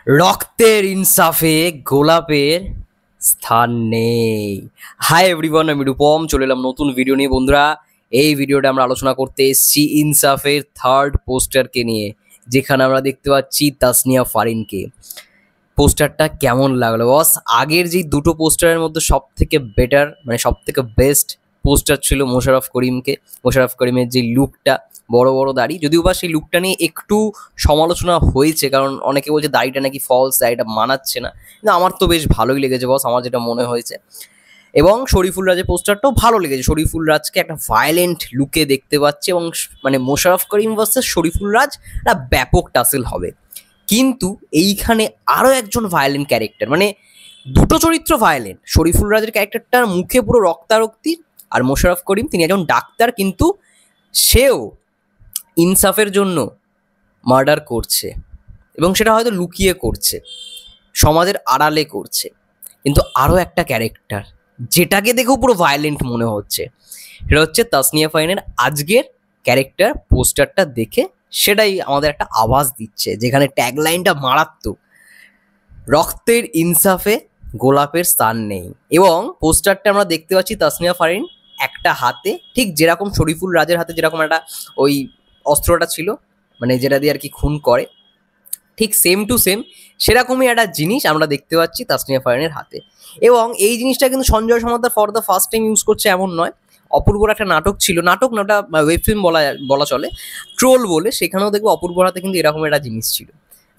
রক্তের ইনসাফে গোলাপের স্থান নেই। হাই এভরিওয়ান, আমি রূপম চলে এলাম নতুন ভিডিও নিয়ে। বন্ধুরা, এই ভিডিওটা আমরা আলোচনা করতে এসেছি ইনসাফের থার্ড পোস্টারকে নিয়ে, যেখানে আমরা দেখতে পাচ্ছি তাসনিয়া ফারিনকে। পোস্টারটা কেমন লাগলো বস? আগের যে দুটো পোস্টারের মধ্যে সব থেকে বেটার, মানে সব থেকে বেস্ট পোস্টার ছিল মোশাররফ করিমের যে লুকটা, বড় বড় দাড়ি, যদিও বা সেই লুকটা নিয়ে একটু সমালোচনা হয়েছে, কারণ অনেকে বলছে দাড়িটা নাকি ফলস, দাড়িটা মানাচ্ছে না। কিন্তু আমার তো বেশ ভালোই লেগেছে বস, আমার যেটা মনে হয়েছে। এবং শরীফুল রাজের পোস্টারটাও ভালো লেগেছে। শরীফুল রাজকে একটা ভায়োলেন্ট লুকে দেখতে পাচ্ছি, এবং মানে মোশাররফ করিম ভার্সেস শরীফুল রাজ একটা ব্যাপক টাসেল হবে। কিন্তু এইখানে আরও একজন ভায়োলেন্ট ক্যারেক্টার, মানে দুটো চরিত্র ভায়োলেন্ট। শরীফুল রাজের ক্যারেক্টারটার মুখে পুরো রক্তারক্তি, আর মোশাররফ করিম তিনি একজন ডাক্তার, কিন্তু সেও ইনসাফের জন্য মার্ডার করছে, এবং সেটা হয়তো লুকিয়ে করছে, সমাজের আড়ালে করছে। কিন্তু আরও একটা ক্যারেক্টার যেটাকে দেখেও পুরো ভায়োলেন্ট মনে হচ্ছে, সেটা হচ্ছে তাসনিয়া ফারিনের আজকের ক্যারেক্টার। পোস্টারটা দেখে সেটাই আমাদের একটা আওয়াজ দিচ্ছে, যেখানে ট্যাগলাইনটা মারাত্মক, রক্তের ইনসাফে গোলাপের স্থান নেই। এবং পোস্টারটা আমরা দেখতে পাচ্ছি তাসনিয়া ফারিন একটা হাতে, ঠিক যেরকম শরীফুল রাজের হাতে যেরকম একটা ওই অস্ত্রটা ছিল, মানে যেটা দিয়ে আর কি খুন করে, ঠিক সেম টু সেম সেরকমই একটা জিনিস আমরা দেখতে পাচ্ছি তাসনিয়া ফারিনের হাতে। এবং এই জিনিসটা কিন্তু Sanjay Samaddar for the first time use করছে এমন নয়। অপূর্বর একটা নাটক ছিল, নাটক না, ওটা ওয়েব ফিল্ম বলা চলে, ট্রোল বলে, সেখানেও দেখবো অপূর্বর হাতে কিন্তু এরকম একটা জিনিস ছিল।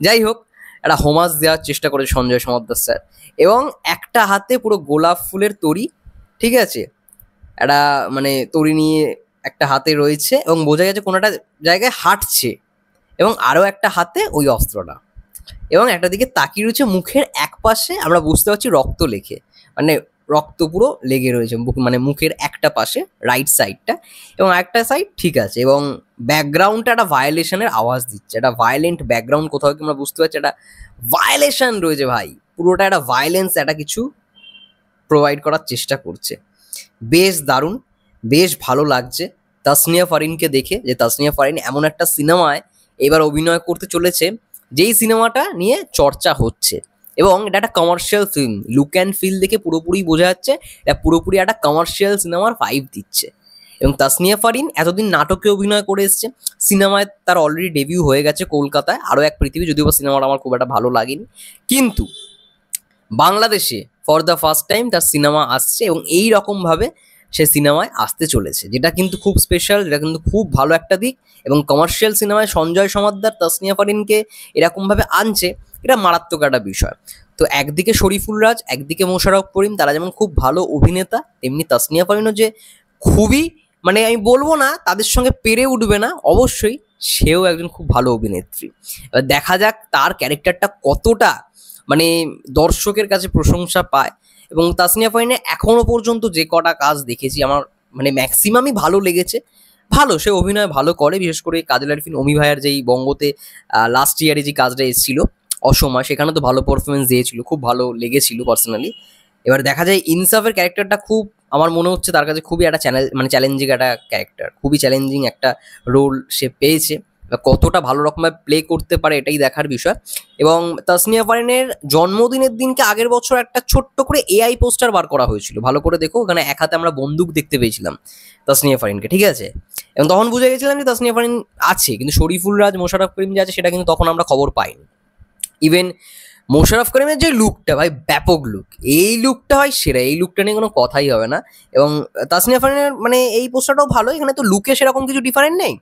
যাই হোক, একটা হোমাজ দেওয়ার চেষ্টা করেছে সঞ্জয় সমাদ্দার স্যার। এবং একটা হাতে পুরো গোলাপ ফুলের তরি, ঠিক আছে, একটা মানে তরি নিয়ে একটা হাতে রয়েছে, এবং বোঝা গেছে কোনো একটা জায়গায় হাঁটছে, এবং আরও একটা হাতে ওই অস্ত্রটা, এবং একটা দিকে তাকিয়ে রয়েছে। মুখের এক পাশে আমরা বুঝতে পারছি রক্ত লেখে, মানে রক্ত পুরো লেগে রয়েছে মানে মুখের একটা পাশে, রাইট সাইডটা, এবং একটা সাইড ঠিক আছে। এবং ব্যাকগ্রাউন্ডটা একটা ভায়োলেশনের আওয়াজ দিচ্ছে, একটা ভায়োলেন্ট ব্যাকগ্রাউন্ড কোথাও কি আমরা বুঝতে পারছি, একটা ভায়োলেশন রয়েছে ভাই, পুরোটা একটা ভায়োলেন্স, একটা কিছু প্রোভাইড করার চেষ্টা করছে। বেশ দারুণ, বেশ ভালো লাগছে তাসনিয়া ফারিনকে দেখে, যে তাসনিয়া ফারিন এমন একটা সিনেমায় এবার অভিনয় করতে চলেছে যেই সিনেমাটা নিয়ে চর্চা হচ্ছে। এবং এটা একটা commercial film, look and feel দেখে পুরোপুরি বোঝা যাচ্ছে এটা পুরোপুরি একটা কমার্শিয়াল সিনেমার ভাইব দিচ্ছে। এবং তাসনিয়া ফারিন এতদিন নাটকে অভিনয় করে এসছে, সিনেমায় তার অলরেডি ডেবিউ হয়ে গেছে কলকাতায় আরও এক পৃথিবী, যদিও বা সিনেমাটা আমার খুব একটা ভালো লাগেনি। কিন্তু বাংলাদেশে ফর দ্য ফার্স্ট টাইম তার সিনেমা আসছে, এবং এই রকমভাবে সে সিনেমায় আসতে চলেছে, যেটা কিন্তু খুব স্পেশাল, যেটা কিন্তু খুব ভালো একটা দিক। এবং কমার্শিয়াল সিনেমায় সঞ্জয় সমাদ্দার তাসনিয়া ফারিনকে এরকমভাবে আনছে, এটা মারাত্মক একটা বিষয়। তো একদিকে শরীফুল রাজ, একদিকে মোশাররফ করিম, তারা যেমন খুব ভালো অভিনেতা, তেমনি তাসনিয়া ফারিনও যে খুবই, মানে আমি বলবো না তাদের সঙ্গে পেরে উঠবে না, অবশ্যই সেও একজন খুব ভালো অভিনেত্রী। এবার দেখা যাক তার ক্যারেক্টারটা কতটা মানে দর্শকের কাছে প্রশংসা পায়। এবং তাসনিয়া ফারিনের এখনো পর্যন্ত যে কটা কাজ দেখেছি আমার মানে ম্যাক্সিমামই ভালো লেগেছে। ভালো, সে অভিনয় ভালো করে, বিশেষ করে কাজল আরিফিন অমি ভাইয়ার যেই বঙ্গতে লাস্ট ইয়ারে যে কাজটা এসেছিল অসময়, সেখানে তো ভালো পারফরমেন্স দিয়েছিল, খুব ভালো লেগেছিল পার্সোনালি। এবার দেখা যায় ইনসাফের ক্যারেক্টারটা খুব, আমার মনে হচ্ছে তার কাছে খুবই একটা চ্যালেঞ্জিং একটা ক্যারেক্টার, খুবই চ্যালেঞ্জিং একটা রোল সে পেয়েছে। কতটা ভালো রকমভাবে প্লে করতে পারে এটাই দেখার বিষয়। এবং তাসনিয়া ফারিনের জন্মদিনের দিনকে আগের বছর একটা ছোট্ট করে এআই পোস্টার বার করা হয়েছিল, ভালো করে দেখো, ওখানে এক হাতে আমরা বন্দুক দেখতে পেয়েছিলাম তাসনিয়া ফারিনকে, ঠিক আছে। এবং তখন বুঝে গেছিলাম যে তাসনিয়া ফারিন আছে, কিন্তু শরীফুল রাজ, মোশাররফ করিম যে আছে সেটা কিন্তু তখন আমরা খবর পাইনি। ইভেন মোশাররফ করিমের যে লুকটা ভাই, ব্যাপক লুক, এই লুকটা হয় সেরা, এই লুকটা নিয়ে কোনো কথাই হবে না। এবং তাসনিয়া ফারিনের মানে এই পোস্টারটাও ভালো, এখানে তো লুকে সেরকম কিছু ডিফারেন্ট নেই,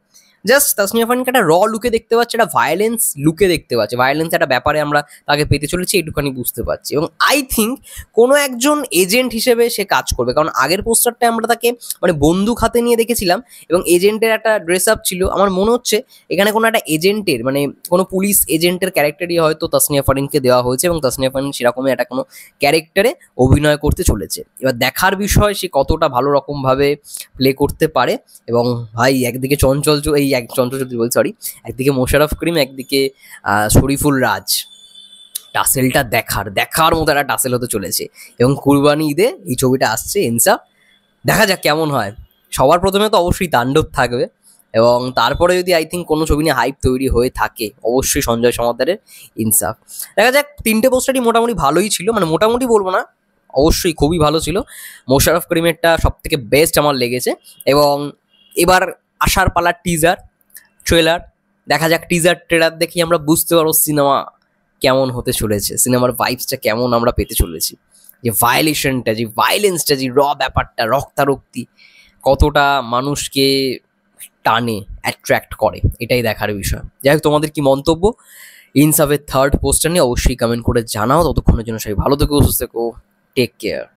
জাস্ট তাসনিয়া ফারিনকে একটা র লুকে দেখতে পাচ্ছি, একটা ভায়োলেন্স লুকে দেখতে পাচ্ছি, ভায়োলেন্স একটা ব্যাপারে আমরা তাকে পেতে চলেছি, এইটুখানি বুঝতে পারছি। এবং আই থিঙ্ক কোনো একজন এজেন্ট হিসেবে সে কাজ করবে, কারণ আগের পোস্টারটা আমরা তাকে মানে বন্দুক হাতে নিয়ে দেখেছিলাম, এবং এজেন্টের একটা ড্রেস আপ ছিল। আমার মনে হচ্ছে এখানে কোনো একটা এজেন্টের, মানে কোনো পুলিশ এজেন্টের ক্যারেক্টারই হয়তো তাসনিয়া ফারিনকে দেওয়া হয়েছে, এবং তাসনিয়া ফারিন সেরকমই একটা কোনো ক্যারেক্টারে অভিনয় করতে চলেছে। এবার দেখার বিষয় সে কতটা ভালো রকমভাবে প্লে করতে পারে। এবং ভাই একদিকে চঞ্চল চৌধুরী বলছি, সরি, একদিকে মোশাররফ করিম, একদিকে শরীফুল রাজ, টাসেলটা দেখার মতো একটা টাসেল হতে চলেছে। এবং কুরবানি ঈদে এই ছবিটা আসছে ইনসাফ, দেখা যাক কেমন হয়। সবার প্রথমে তো অবশ্যই তাণ্ডব থাকবে, এবং তারপরে যদি আই থিঙ্ক কোনো ছবি নিয়ে হাইপ তৈরি হয়ে থাকে, অবশ্যই সঞ্জয় সমাদ্দারের ইনসাফ। দেখা যাক, 3টে পোস্টারই মোটামুটি ভালোই ছিল, মানে মোটামুটি বলবো না, অবশ্যই খুবই ভালো ছিল। মোশাররফ করিমেরটা সব থেকে বেস্ট আমার লেগেছে। এবং এবার আসার পালা টিজার, ট্রেলার। দেখা যাক, টিজার ট্রেলার দেখি আমরা বুঝতে পারবো সিনেমা কেমন হতে চলেছে, সিনেমার ভাইবসটা কেমন আমরা পেতে চলেছি, যে ভায়োলেশনটা, যে ভায়োলেন্সটা, যে ব্যাপারটা, রক্তারক্তি কতটা মানুষকে টানে, অ্যাট্রাক্ট করে, এটাই দেখার বিষয়। যাই হোক, তোমাদের কি মন্তব্য ইনসাফের থার্ড পোস্টার নিয়ে অবশ্যই কমেন্ট করে জানাও। ততক্ষণের জন্য সবাই ভালো থেকো, সুস্থ থেকো, টেক কেয়ার।